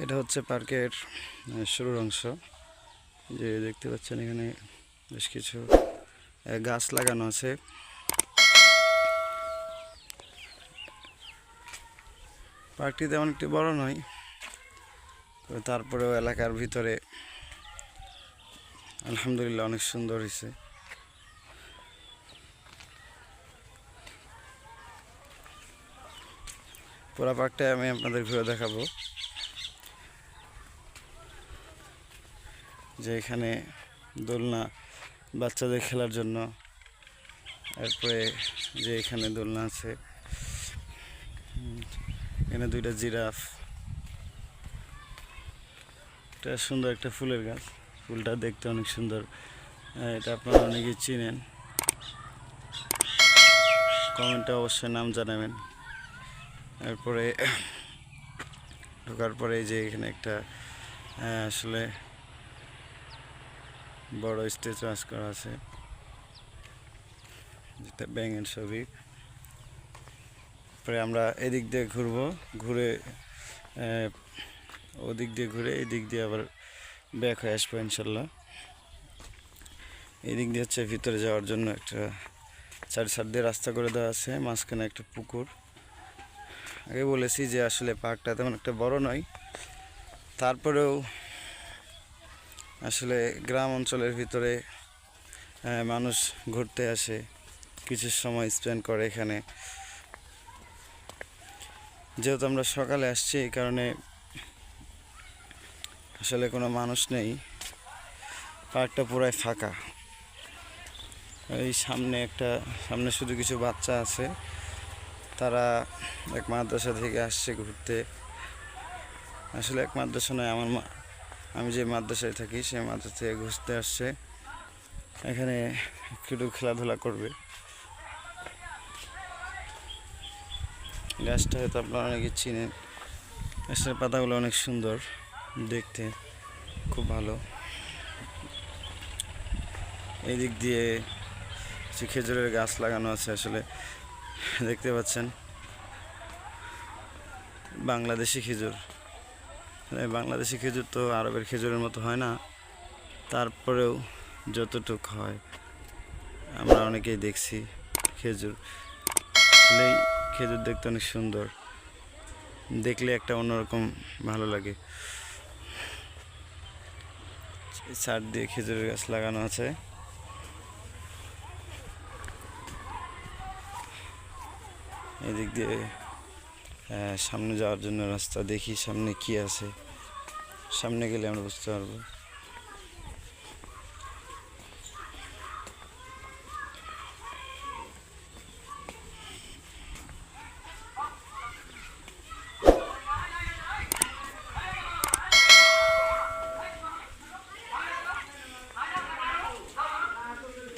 এটা হচ্ছে পার্কের শুরুর অংশ। যে দেখতে পাচ্ছেন এখানে বেশ কিছু গাছ লাগানো আছে। পার্কটি তেমন একটি বড় নয়, তারপরেও এলাকার ভিতরে আলহামদুলিল্লাহ অনেক সুন্দর হয়েছে। পুরো পার্কটা আমি আপনাদের ঘুরে দেখাবো। যে এখানে দোলনা বাচ্চাদের খেলার জন্য, এরপরে যে এখানে দোলনা আছে, এখানে দুইটা জিরাফ, এটা সুন্দর একটা ফুলের গাছ, ফুলটা দেখতে অনেক সুন্দর। এটা আপনারা অনেকেই চিনেন, কমেন্টে অবশ্যই নাম জানাবেন। এরপরে ঢোকার পরে যে এখানে একটা আসলে বড় স্টেজ ওয়াচ করা আছে, যেটা ব্যাঙের ছবি। পরে আমরা এদিক দিয়ে ঘুরবো, ঘুরে ওদিক দিয়ে ঘুরে এই দিক দিয়ে আবার ব্যাক হয়ে আসবো ইনশাল্লাহ। এই দিক দিয়ে হচ্ছে ভিতরে যাওয়ার জন্য একটা চার সাইড দিয়ে রাস্তা করে দেওয়া আছে, মাঝখানে একটা পুকুর। আগে বলেছি যে আসলে পার্কটা তেমন একটা বড় নয়, তারপরেও আসলে গ্রাম অঞ্চলের ভিতরে মানুষ ঘুরতে আসে, কিছু সময় স্পেন্ড করে এখানে। যেহেতু আমরা সকালে আসছি, এই কারণে আসলে কোনো মানুষ নেই, পার্কটা পুরাই ফাঁকা। এই সামনে শুধু কিছু বাচ্চা আছে, তারা এক মাদ্রাসা থেকে আসছে ঘুরতে। আসলে এক মাদ্রাসা নয়, আমি যে মাদ্রাসায় থাকি সেই মাদ্রাসা থেকে ঘুরতে আসছে, এখানে একটু খেলাধুলা করবে। গাছটা হয়তো আপনারা অনেকে চিনেন, গাছের পাতাগুলো অনেক সুন্দর দেখতে, খুব ভালো। এই দিক দিয়ে খেজুরের গাছ লাগানো আছে, আসলে দেখতে পাচ্ছেন বাংলাদেশি খেজুর। বাংলাদেশি খেজুর তো আরবের খেজুরের মতো হয় না, তারপরেও যতটুক হয় আমরা অনেকেই দেখছি খেজুর। আসলে খেজুর দেখতে অনেক সুন্দর, দেখলে একটা অন্যরকম ভালো লাগে। চার দিয়ে খেজুরের গাছ লাগানো আছে। এদিক দিয়ে সামনে যাওয়ার জন্য রাস্তা, দেখি সামনে কি আছে, সামনে গেলে আমরা বুঝতে পারবো।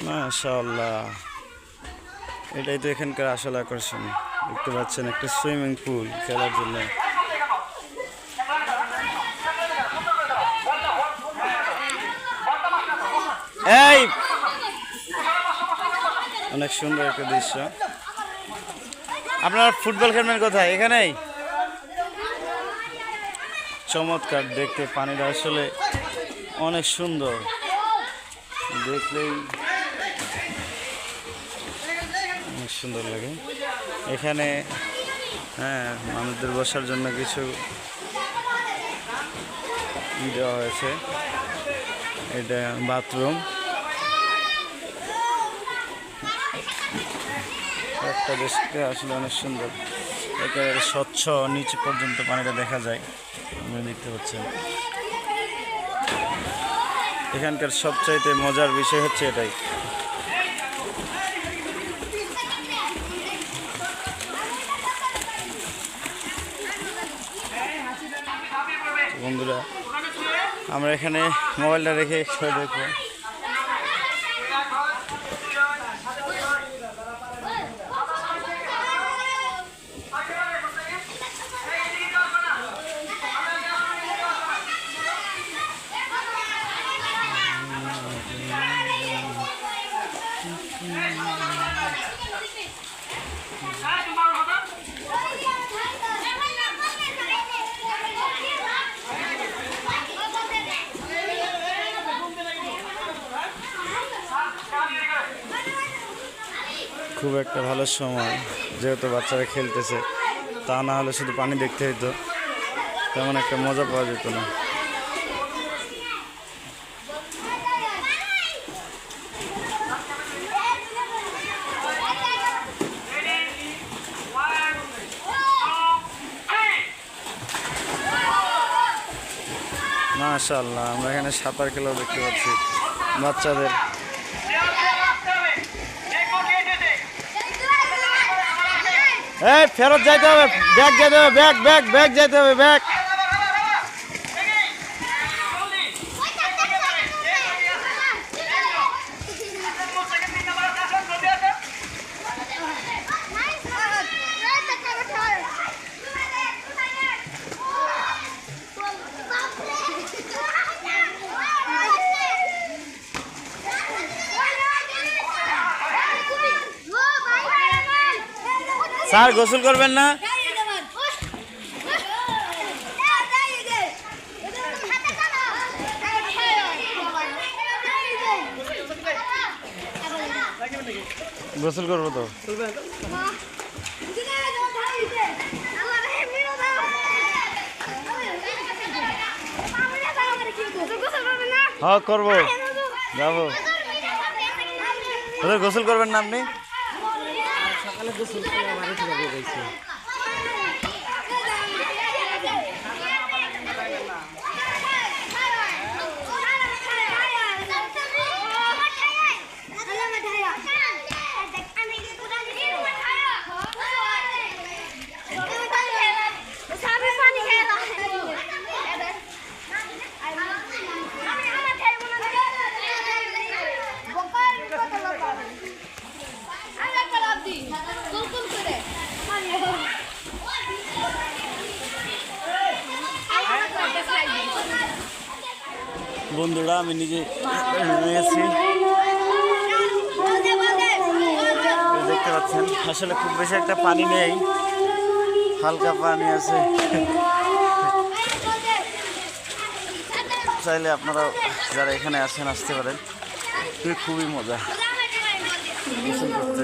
মাশাআল্লাহ, এটাই তো এখানকার আসল আকর্ষণ। দেখতে পাচ্ছেন একটা সুইমিং পুল খেলার জন্য। এই অনেক সুন্দর একটা দৃশ্য। আপনারা ফুটবল খেলবেন কোথায়? এখানেই। চমৎকার দেখতে, পানিটা আসলে অনেক সুন্দর, দেখলেই অনেক সুন্দর লাগে। এখানে মানুষদের বসার জন্য কিছু দেওয়া হয়েছে, এটা বাথরুম। একটা দেশকে আসলে অনেক সুন্দর, একেবারে স্বচ্ছ, নিচে পর্যন্ত পানিটা দেখা যায়, আপনি দেখতে পাচ্ছেন। এখানকার সবচাইতে মজার বিষয় হচ্ছে এটাই। বন্ধুরা, আমরা এখানে মোবাইলটা রেখে দেখবো। খুব একটা ভালো সময়, যেহেতু বাচ্চারা খেলতেছে, তা না হলে শুধু পানি দেখতে হইতো, তেমন একটা মজা পাওয়া যেত না। মাশাআল্লাহ, আমরা এখানে সাঁতার খেলাও দেখতে পাচ্ছি বাচ্চাদের। এই ফেরত যাইতে হবে, ব্যাগ যাইতে হবে, ব্যাগ ব্যাগ ব্যাগ যাইতে হবে, ব্যাগ। স্যার গোসল করবেন না? গোসল করবো তো। হ্যাঁ করবো, যাবো। ওদের গোসল করবেন না আপনি? সকালে গোসল করে বাড়ি থেকে বের হইছে। বন্ধুরা, আমি নিজে নিয়েছি, দেখতে পাচ্ছেন। আসলে খুব বেশি একটা পানি নেই, হালকা পানি আছে। চাইলে আপনারা যারা এখানে আসেন আসতে পারেন, খুবই মজা গোসল করতে।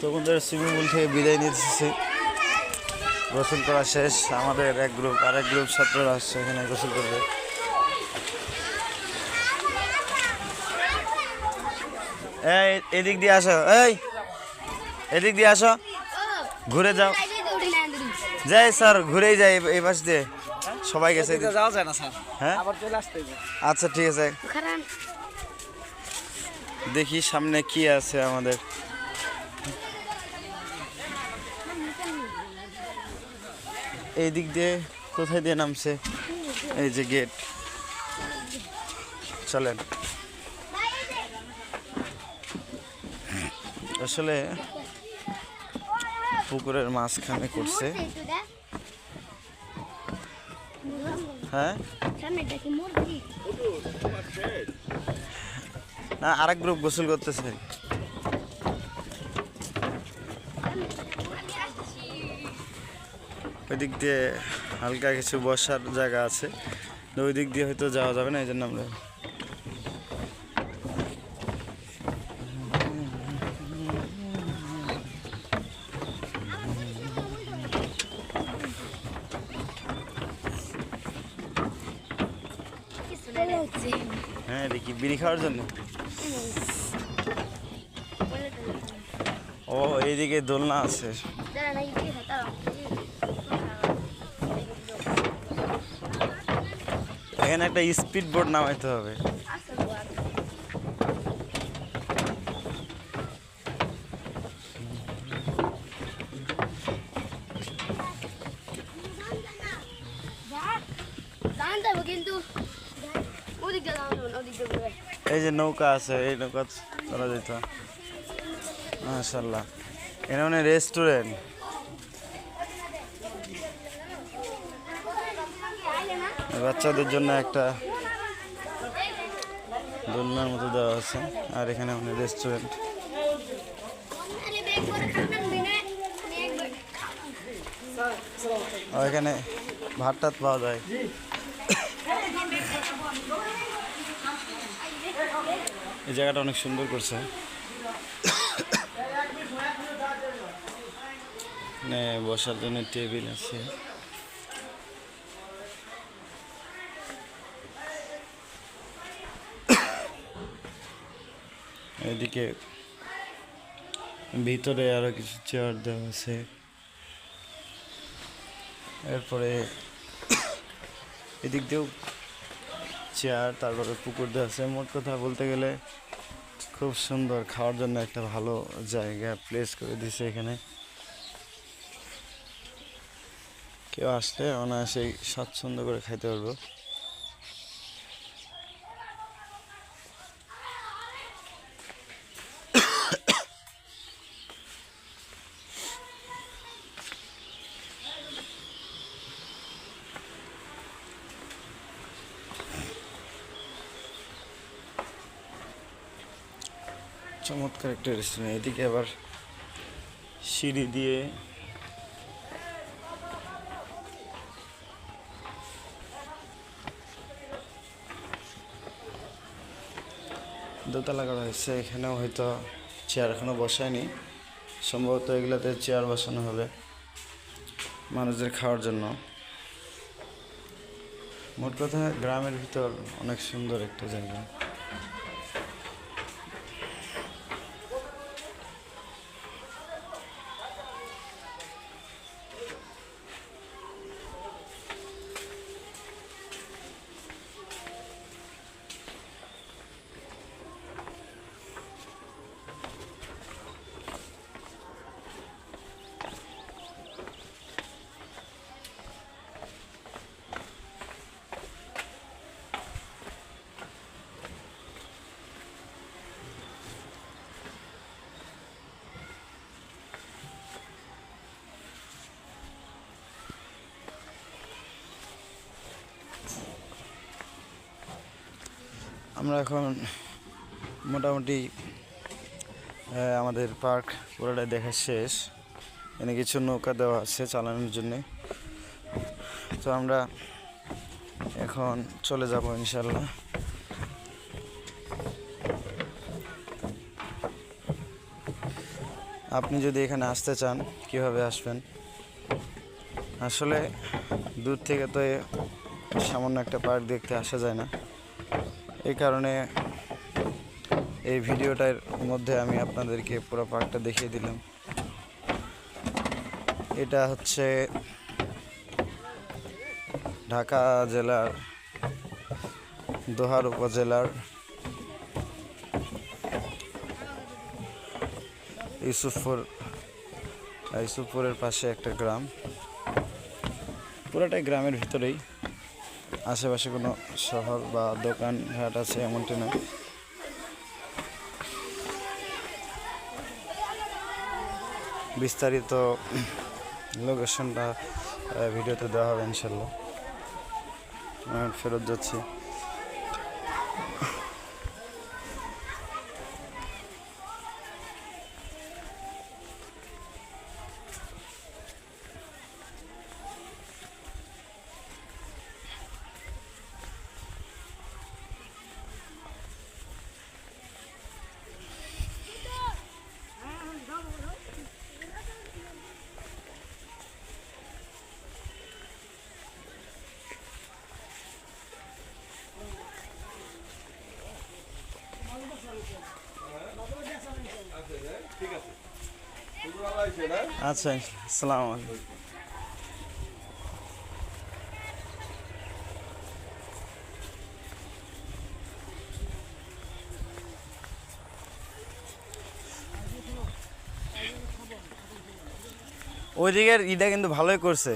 তো বন্ধুরা, সুইমিং পুল থেকে বিদায় নিতেছি, গোসল করা শেষ। আমাদের এক গ্রুপ, আরেক গ্রুপ ছাত্ররা আসছে এখানে গোসল করবে। এই এদিক দিয়ে আসো, এই এদিক দিয়ে আসো, ঘুরে যাও। যাই স্যার, ঘুরেই যাই এই পাশ দিয়ে, সবাই গেছে। যাওয়া যায় না স্যার, হ্যাঁ আবার চলে আসতে হবে। আচ্ছা ঠিক আছে, দেখি সামনে কি আছে আমাদের। এই দিক দিয়ে কোথায় দিয়ে নামছে, এই যে গেট। চলেন। আসলে পুকুরের মাঝখানে করছে। হ্যাঁ না, আরেক গ্রুপ গোসল করতেছে। ওই দিক দিয়ে হালকা কিছু বসার জায়গা আছে, ওই দিক দিয়ে হয়তো যাওয়া যাবে না, এই জন্য আমরা হ্যাঁ দেখি বিড়ি খাওয়ার জন্য। ও এইদিকে দোলনা আছে। এখানে একটা স্পিড বোট নামাইতে হবে। এই যে নৌকা আছে, এই নৌকা চলা যেত। মাশাআল্লাহ, এখানে মানে রেস্টুরেন্ট। বাচ্চাদের জন্য একটা দোলনার মতো দেওয়া আছে। আর এখানে আমাদের রেস্টুরেন্ট। এখানে ভাত টাত পাওয়া যায়। এই জায়গাটা অনেক সুন্দর করছে। বসার জন্য টেবিল আছে। এদিকে ভিতরে আরো কিছু চেয়ার দেওয়া আছে। এরপরে এদিক দিয়েও চেয়ার, তারপরে পুকুর দেওয়া আছে। মোট কথা বলতে গেলে খুব সুন্দর, খাওয়ার জন্য একটা ভালো জায়গা প্লেস করে দিছে এখানে। কেউ আসলে অনায়াসেই স্বাচ্ছন্দ্য করে খাইতে পারবো। চমৎকার একটা রেস্টুরেন্ট। এদিকে আবার সিঁড়ি দিয়ে দোতলা করা হয়েছে। এখানেও হয়তো চেয়ার এখনো বসায়নি, সম্ভবত এগুলোতে চেয়ার বসানো হবে মানুষদের খাওয়ার জন্য। মোট কথা গ্রামের ভিতর অনেক সুন্দর একটা জায়গা। আমরা এখন মোটামুটি আমাদের পার্ক পুরোটাই দেখা শেষ। এখানে কিছু নৌকা দেওয়া আছে চালানোর জন্যে। তো আমরা এখন চলে যাব ইনশাল্লাহ। আপনি যদি এখানে আসতে চান কিভাবে আসবেন? আসলে দূর থেকে তো সামান্য একটা পার্ক দেখতে আসা যায় না। এই কারণে এই ভিডিওটার মধ্যে আমি আপনাদেরকে পুরো পার্কটা দেখিয়ে দিলাম। এটা হচ্ছে ঢাকা জেলার দোহার উপজেলার ইউসুফপুরের পাশে একটা গ্রাম। পুরোটাই গ্রামের ভিতরেই, আশেপাশে কোনো শহর বা দোকানঘাট আছে এমনটি নয়। বিস্তারিত লোকেশনটা ভিডিওতে দেওয়া হবে ইনশাল্লাহ। ফেরত যাচ্ছি। আচ্ছা, আসসালামু আলাইকুম। ওই দিকের ইটা কিন্তু ভালোই করছে,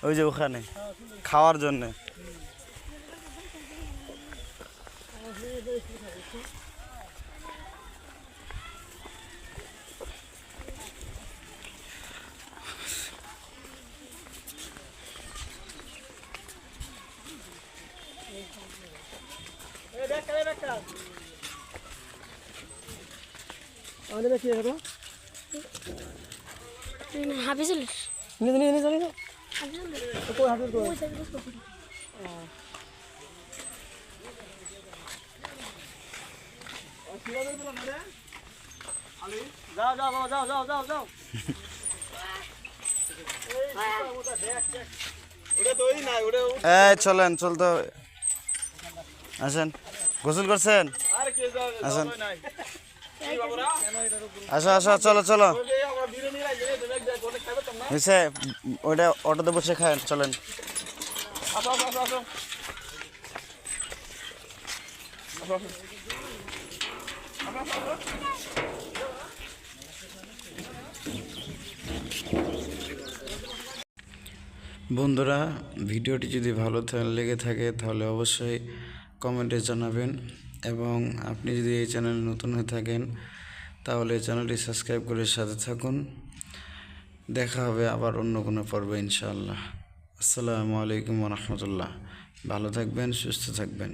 ওই যে ওখানে খাওয়ার জন্যে। Hey, back, হাফিজুল যাও যাও বাবা, যাও যাও যাও যাও। এই চলেন, চলতে হবে। আসেন, গোসল করছেন? আসেন, আসো আসো, চলো চলো। হয়েছে, ওইটা অটোতে বসে খায়, চলেন। আসো আসো আসো আসো। বন্ধুরা, ভিডিওটি যদি ভালো লেগে থাকে তাহলে অবশ্যই কমেন্টে জানাবেন, এবং আপনি যদি এই চ্যানেলে নতুন হয়ে থাকেন তাহলে চ্যানেলটি সাবস্ক্রাইব করে সাথে থাকুন। দেখা হবে আবার অন্য কোনো পর্বে ইনশাআল্লাহ। আসসালামু আলাইকুম ওয়া রাহমাতুল্লাহ। ভালো থাকবেন, সুস্থ থাকবেন।